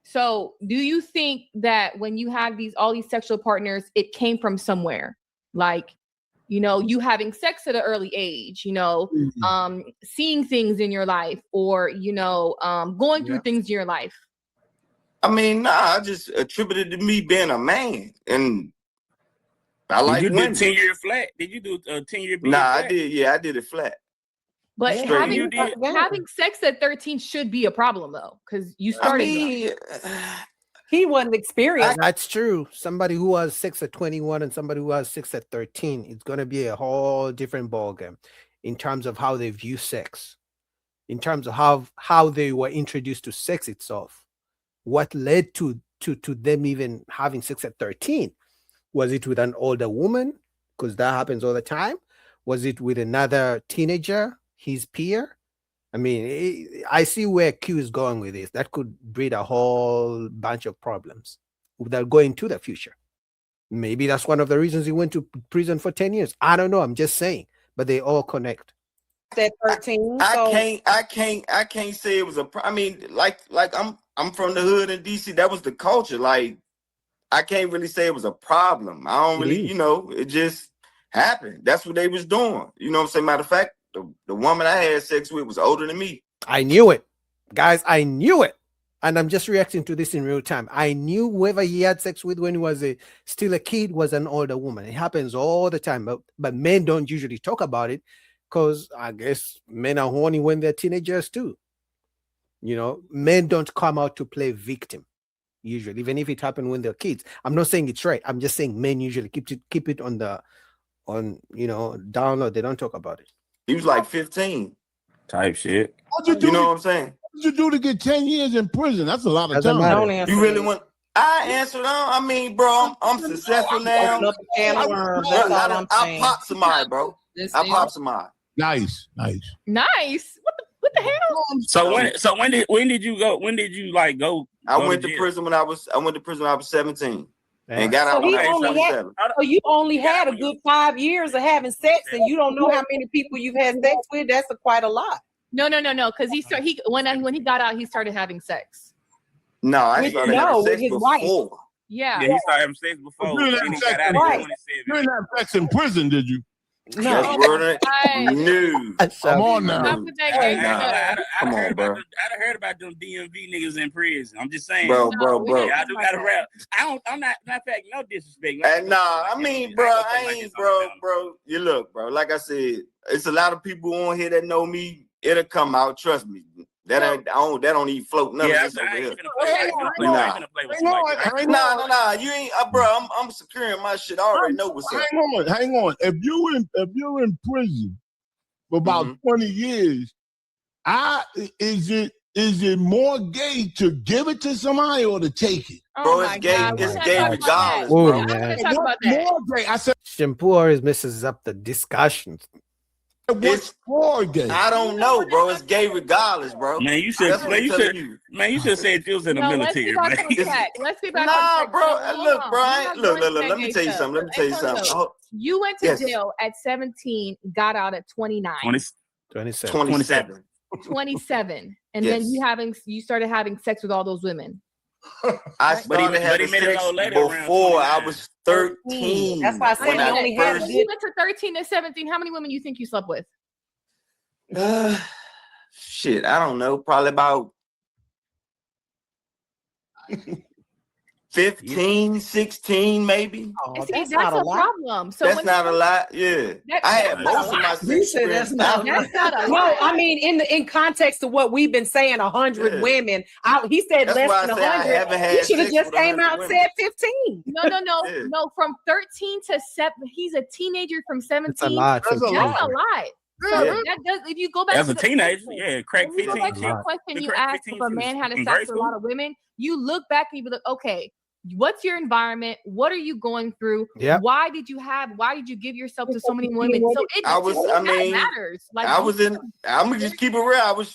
So do you think that when you have all these sexual partners, it came from somewhere? Like, you know, you having sex at an early age, you know, seeing things in your life, or, you know, going through things in your life? I mean, I just attributed to me being a man, and I like women. Did 10-year flat? Did you do a 10-year? I did. Yeah, I did it flat. But having sex at 13 should be a problem, though, because you started. He wasn't experienced. That's true. Somebody who has sex at 21 and somebody who has sex at 13, it's going to be a whole different ballgame in terms of how they view sex, in terms of how they were introduced to sex itself. What led to them even having sex at 13? Was it with an older woman? Because that happens all the time. Was it with another teenager, his peer? I mean, I see where Q is going with this. That could breed a whole bunch of problems without going to the future. Maybe that's one of the reasons he went to prison for 10 years. I don't know. I'm just saying, but they all connect. At 13, I can't say it was I mean, like I'm from the hood in DC. That was the culture. Like, I can't really say it was a problem. I don't really, you know, it just happened. That's what they was doing. You know what I'm saying? Matter of fact, the woman I had sex with was older than me. I knew it. Guys, I knew it. And I'm just reacting to this in real time. I knew whoever he had sex with when he was still a kid was an older woman. It happens all the time. But men don't usually talk about it because I guess men are horny when they're teenagers too. You know, men don't come out to play victim usually, even if it happened when they're kids. I'm not saying it's right. I'm just saying men usually keep it on you know, down low. They don't talk about it. He was like 15 type shit. You know what I'm saying? What you do to get 10 years in prison? That's a lot of time. You really want? I answered. I mean, bro, I'm successful now. I pop somebody, bro. I pop somebody. Nice. What the hell? So when did you go? When did you like go? I went to prison when I was 17. And got out when I was 27. So you only had a good 5 years of having sex, and you don't know how many people you've had sex with. That's quite a lot. No. Because when he got out, he started having sex. No, I started having sex before. Yeah. He started having sex before. You didn't have sex in prison, did you? No. That's word. No. Come on now. Come on, bro. I heard about them DMV niggas in prison. I'm just saying, bro. Y'all do gotta rap. I'm not fact, no disrespect. I mean, bro, I ain't, bro. You look, bro. Like I said, it's a lot of people on here that know me. It'll come out. Trust me. That don't even float none of this over here. Nah. You ain't, bro. I'm securing my shit. I already know what's up. Hang on. If you're in prison for about 20 years, is it more gay to give it to somebody or to take it? Bro, it's gay. It's gay regardless. Bro. More gay. I said shampoo always messes up the discussion. What's more gay? I don't know, bro. It's gay regardless, bro. Man, you should say it was in the military, man. Let's be back. Nah, bro. Look, bro. Look. Let me tell you something. You went to jail at 17, got out at 29. 27. 27. And then you started having sex with all those women. I started having sex before I was 13. That's why I said I only had a you went to 13 to 17. How many women you think you slept with? Shit, I don't know. Probably about 15, 16, maybe. See, that's a problem. So that's not a lot. Yeah, I had most of my sex. That's not a lot. No, I mean in context of what we've been saying, 100 women. He said that's less than 100. He should have just came out and said 15. No. From 13 to 7, he's a teenager from 17. That's a lot. That's a lot. So that does, if you go back as a teenager, crack 15. Go back to your question you asked if a man had a sex with a lot of women, you look back and you be like, okay, what's your environment? What are you going through? Yep. Why did you give yourself to so many women? So that matters. Like I'm gonna just keep it real.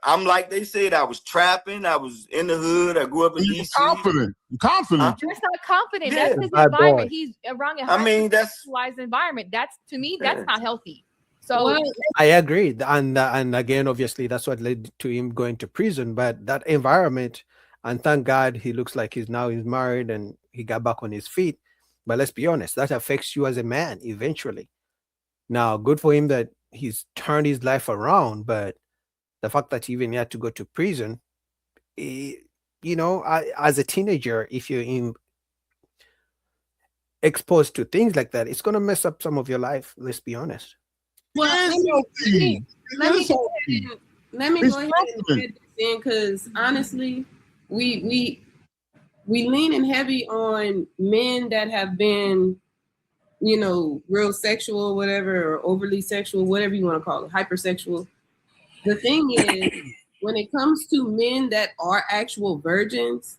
I'm like they said, I was trapping, I was in the hood, I grew up in DC. Confident. That's not confident. That's his environment. He's around a that's civilized environment. That's to me, that's not healthy. So I agree. And again, obviously that's what led to him going to prison. But that environment, and thank God he looks like he's married and he got back on his feet. But let's be honest, that affects you as a man eventually. Now, good for him that he's turned his life around, but the fact that he even had to go to prison, as a teenager, if you're exposed to things like that, it's going to mess up some of your life. Let's be honest. Well, let me go ahead and put this in, because honestly, we leaning heavy on men that have been, real sexual, whatever, or overly sexual, whatever you want to call it, hypersexual. The thing is, when it comes to men that are actual virgins,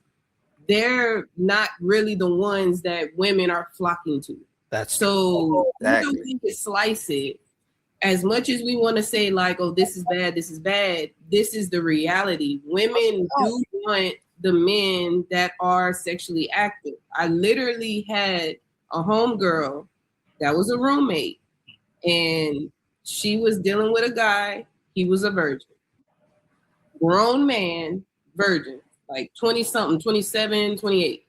they're not really the ones that women are flocking to. That's so exactly. You don't need to slice it. As much as we want to say like, oh, this is bad, this is the reality. Women do want the men that are sexually active. I literally had a homegirl that was a roommate, and she was dealing with a guy. He was a virgin. Grown man, virgin, like 20-something, 27, 28,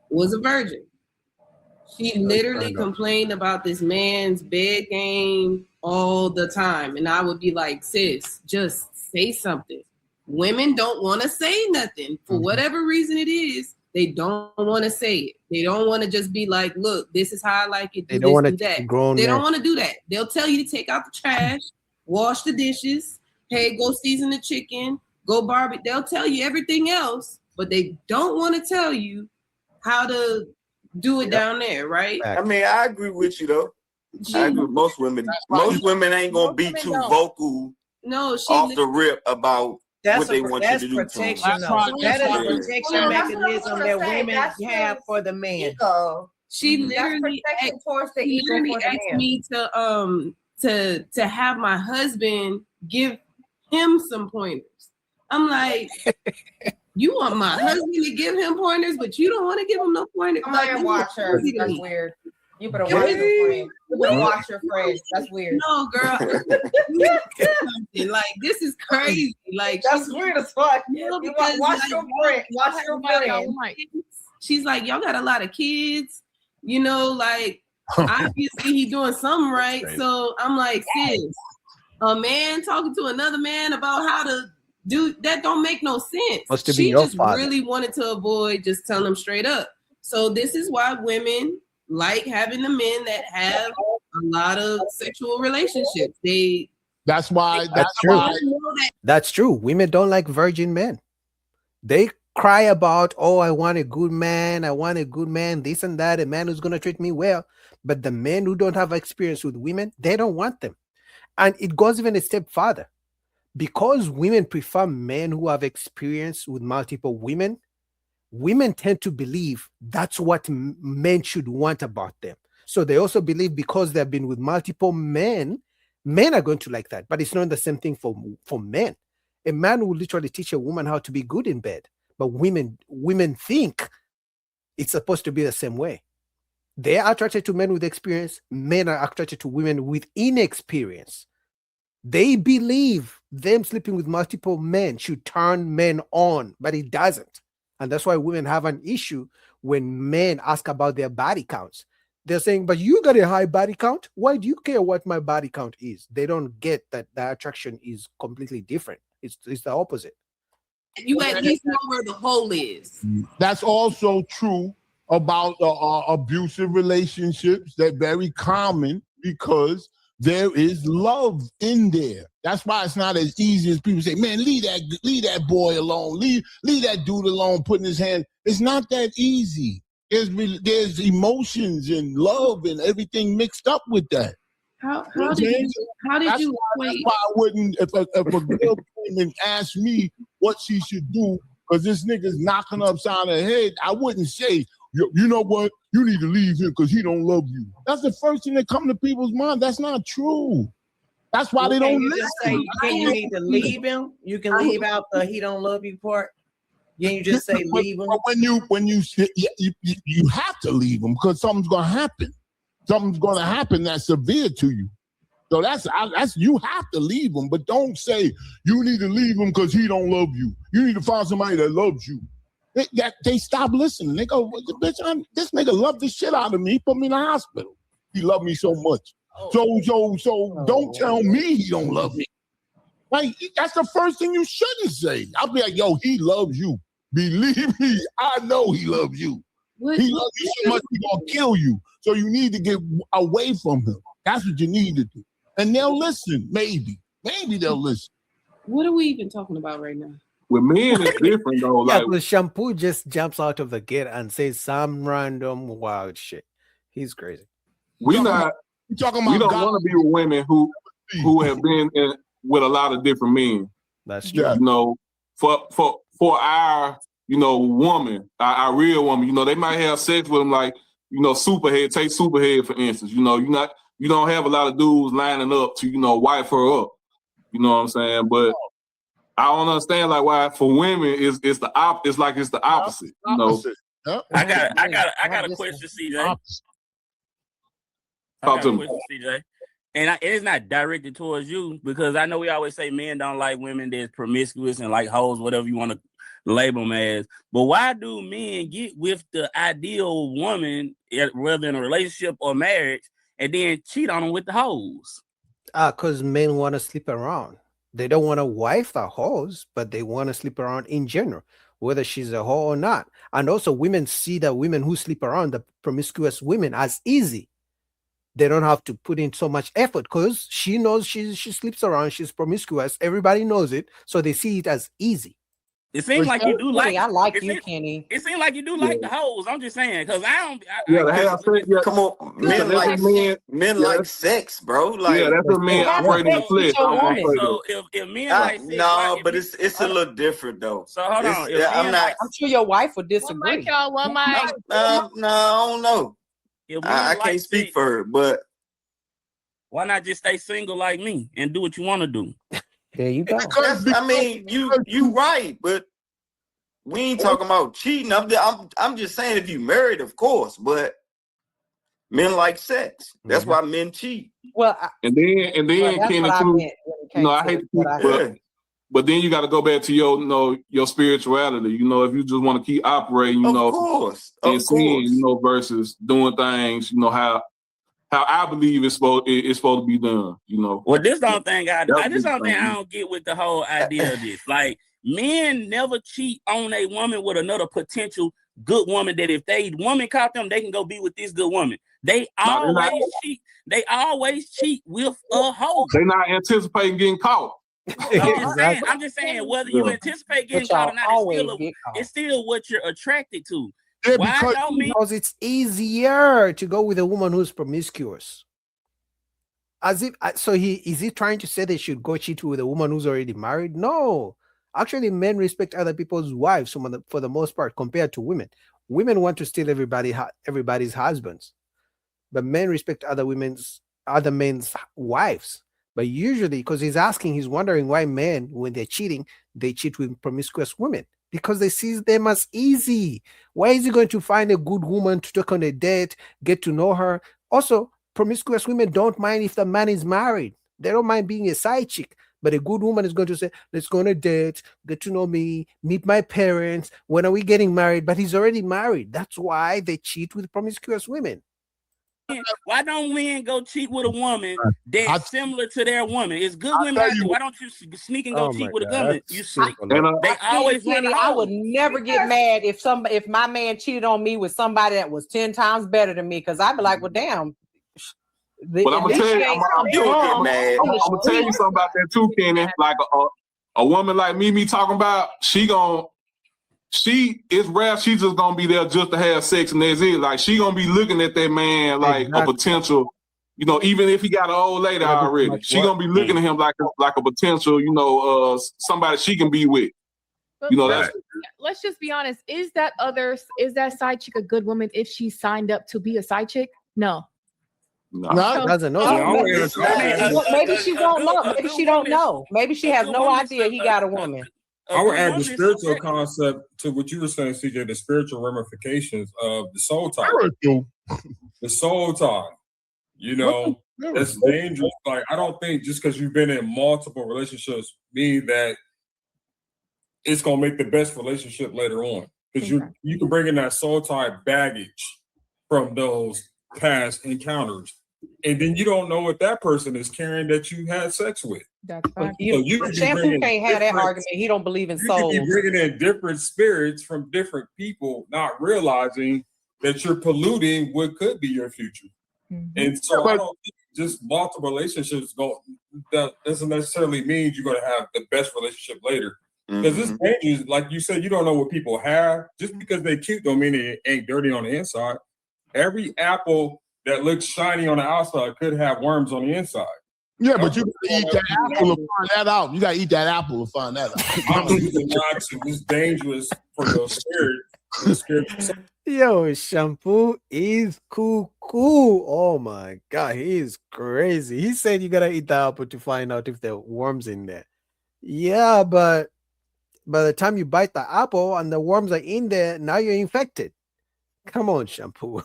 was a virgin. She literally complained about this man's bed game all the time. And I would be like, sis, just say something. Women don't want to say nothing. For whatever reason it is, they don't want to say it. They don't want to just be like, look, this is how I like it. They don't want to do that. They don't want to do that. They'll tell you to take out the trash, wash the dishes, hey, go season the chicken, go barbecue. They'll tell you everything else, but they don't want to tell you how to do it down there, right? I mean, I agree with you though. I agree with most women. Most women ain't gonna be too vocal off the rip about what they want you to do. Protection, that is a protection mechanism that women have for the man. She literally asked me to have my husband give him some pointers. I'm like, you want my husband to give him pointers, but you don't want to give him no pointers. Come on, watch her. That's weird. You better watch your friend. You better watch your friends. That's weird. No, girl. Like, this is crazy. Like, that's weird as fuck. Watch your friend. Watch your friend. She's like, y'all got a lot of kids, you know, like obviously he doing something right. So I'm like, sis, a man talking to another man about how to do that don't make no sense. She just really wanted to avoid just telling him straight up. So this is why women like having the men that have a lot of sexual relationships. That's true. That's true. Women don't like virgin men. They cry about, oh, I want a good man, this and that, a man who's going to treat me well. But the men who don't have experience with women, they don't want them. And it goes even a step further. Because women prefer men who have experience with multiple women, women tend to believe that's what men should want about them. So they also believe because they've been with multiple men, men are going to like that. But it's not the same thing for men. A man will literally teach a woman how to be good in bed. But women think it's supposed to be the same way. They are attracted to men with experience. Men are attracted to women with inexperience. They believe them sleeping with multiple men should turn men on, but it doesn't. And that's why women have an issue when men ask about their body counts. They're saying, but you got a high body count. Why do you care what my body count is? They don't get that the attraction is completely different. It's the opposite. You at least know where the hole is. That's also true about abusive relationships. They're very common because there is love in there. That's why it's not as easy as people say, man, leave that boy alone. Leave that dude alone, putting his hand. It's not that easy. There's emotions and love and everything mixed up with that. How did you that's why I wouldn't, if a girl came and asked me what she should do, because this nigga's knocking upside her head, I wouldn't say, you know what, you need to leave him because he don't love you. That's the first thing that comes to people's mind. That's not true. That's why they don't listen. You need to leave him. You can leave out the he don't love you part. Can you just say leave him? But when you have to leave him because something's gonna happen. Something's gonna happen that's severe to you. So that's you have to leave him, but don't say you need to leave him because he don't love you. You need to find somebody that loves you. They stop listening. They go, bitch, this nigga loved the shit out of me. He put me in the hospital. He loved me so much. So don't tell me he don't love me. Like, that's the first thing you shouldn't say. I'll be like, yo, he loves you. Believe me, I know he loves you. He loves you so much he's gonna kill you. So you need to get away from him. That's what you need to do. And they'll listen, maybe. Maybe they'll listen. What are we even talking about right now? With men, it's different though. Yeah, Like the shampoo just jumps out of the gate and says some random wild shit. He's crazy. We don't want to be with women who have been with a lot of different men. That's true. You know, for our woman, our real woman, they might have sex with them like Superhead. Take Superhead for instance. You don't have a lot of dudes lining up to wife her up. You know what I'm saying? But I don't understand like why for women it's the opposite. You know? I got a question, CJ. Talk to me. CJ. And it's not directed towards you because I know we always say men don't like women that's promiscuous and like hoes, whatever you want to label them as. But why do men get with the ideal woman, whether in a relationship or marriage, and then cheat on them with the hoes? Because men want to sleep around. They don't want to wife the hoes, but they want to sleep around in general, whether she's a hoe or not. And also women see the women who sleep around, the promiscuous women, as easy. They don't have to put in so much effort because she knows she sleeps around, she's promiscuous. Everybody knows it. So they see it as easy. It seems like you do like. I like you, Kenny. It seems like you do like the hoes. I'm just saying because I don't. Come on, men like sex, bro. Like, that's what men operating in flesh. So if men like sex, no, but it's a little different though. So hold on. I'm sure your wife would disagree. One mic. No, I don't know. I can't speak for her, but why not just stay single like me and do what you want to do? There you go. I mean, you right, but we ain't talking about cheating. I'm just saying if you married, of course, but men like sex. That's why men cheat. Well, and then Kenny too. I hate to keep But then you got to go back to your, your spirituality. You know, if you just want to keep operating, of course, versus doing things, how I believe it's supposed to be done. You know. Well, this don't think I don't get with the whole idea of this. Like, men never cheat on a woman with another potential good woman. That if they woman caught them, they can go be with this good woman. They always cheat. They always cheat with a hoe. They're not anticipating getting caught. I'm just saying, whether you anticipate getting caught or not, it's still what you're attracted to. Yeah, because it's easier to go with a woman who's promiscuous. As if is he trying to say they should go cheat with a woman who's already married? No, actually, men respect other people's wives for the most part compared to women. Women want to steal everybody's husbands, but men respect other men's wives. But usually, because he's wondering why men, when they're cheating, they cheat with promiscuous women because they see them as easy. Why is he going to find a good woman to take on a date, get to know her? Also, promiscuous women don't mind if the man is married. They don't mind being a side chick. But a good woman is going to say, let's go on a date, get to know me, meet my parents. When are we getting married? But he's already married. That's why they cheat with promiscuous women. Why don't men go cheat with a woman that's similar to their woman? It's good women out there. Why don't you sneak and go cheat with a woman? You sneak. They always want to. I would never get mad if my man cheated on me with somebody that was 10 times better than me, because I'd be like, well, damn. But I'm gonna tell you something about that too, Kenny. Like a woman like me talking about, it's rare she's just gonna be there just to have sex and that's it. Like she gonna be looking at that man like a potential, even if he got an old lady already, she gonna be looking at him like a potential, somebody she can be with. Let's just be honest. Is that side chick a good woman if she signed up to be a side chick? No. No, doesn't know. Maybe she won't know. Maybe she don't know. Maybe she has no idea he got a woman. I would add the spiritual concept to what you were saying, CJ, the spiritual ramifications of the soul tie. The soul tie, that's dangerous. Like, I don't think just because you've been in multiple relationships mean that it's going to make the best relationship later on. Because you can bring in that soul tie baggage from those past encounters. And then you don't know what that person is carrying that you had sex with. That's fine. Shampoo can't have that argument. He don't believe in souls. You can be bringing in different spirits from different people, not realizing that you're polluting what could be your future. Mm-hmm. And so I don't think just multiple relationships that doesn't necessarily mean you're going to have the best relationship later. Because it's dangerous. Like you said, you don't know what people have. Just because they're cute don't mean they ain't dirty on the inside. Every apple that looks shiny on the outside could have worms on the inside. Yeah, but you gotta eat that apple to find that out. You gotta eat that apple to find that out. It's dangerous for your spirit. Yo, Shampoo is cool. Oh my God, he is crazy. He said you gotta eat the apple to find out if there are worms in there. Yeah, but by the time you bite the apple and the worms are in there, now you're infected. Come on, Shampoo.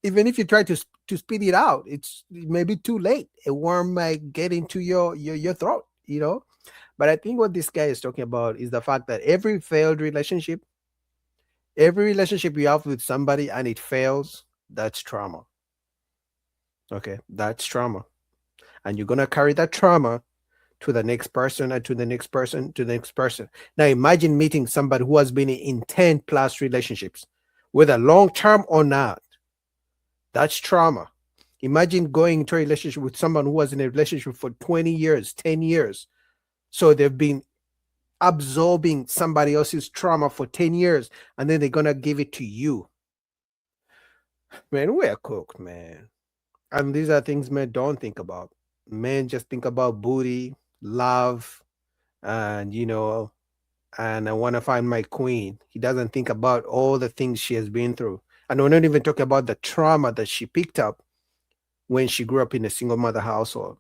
Even if you try to spit it out, it may be too late. A worm might get into your throat, But I think what this guy is talking about is the fact that every failed relationship, every relationship you have with somebody and it fails, that's trauma. Okay, that's trauma. And you're going to carry that trauma to the next person and to the next person, to the next person. Now imagine meeting somebody who has been in 10 plus relationships, whether long-term or not. That's trauma. Imagine going into a relationship with someone who was in a relationship for 20 years, 10 years. So they've been absorbing somebody else's trauma for 10 years, and then they're going to give it to you. Man, we're cooked, man. And these are things men don't think about. Men just think about booty, love, and, and I want to find my queen. He doesn't think about all the things she has been through. And we're not even talking about the trauma that she picked up when she grew up in a single mother household.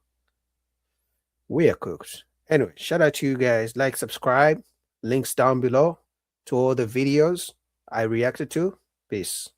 We are cooked. Anyway, shout out to you guys. Like, subscribe. Links down below to all the videos I reacted to. Peace.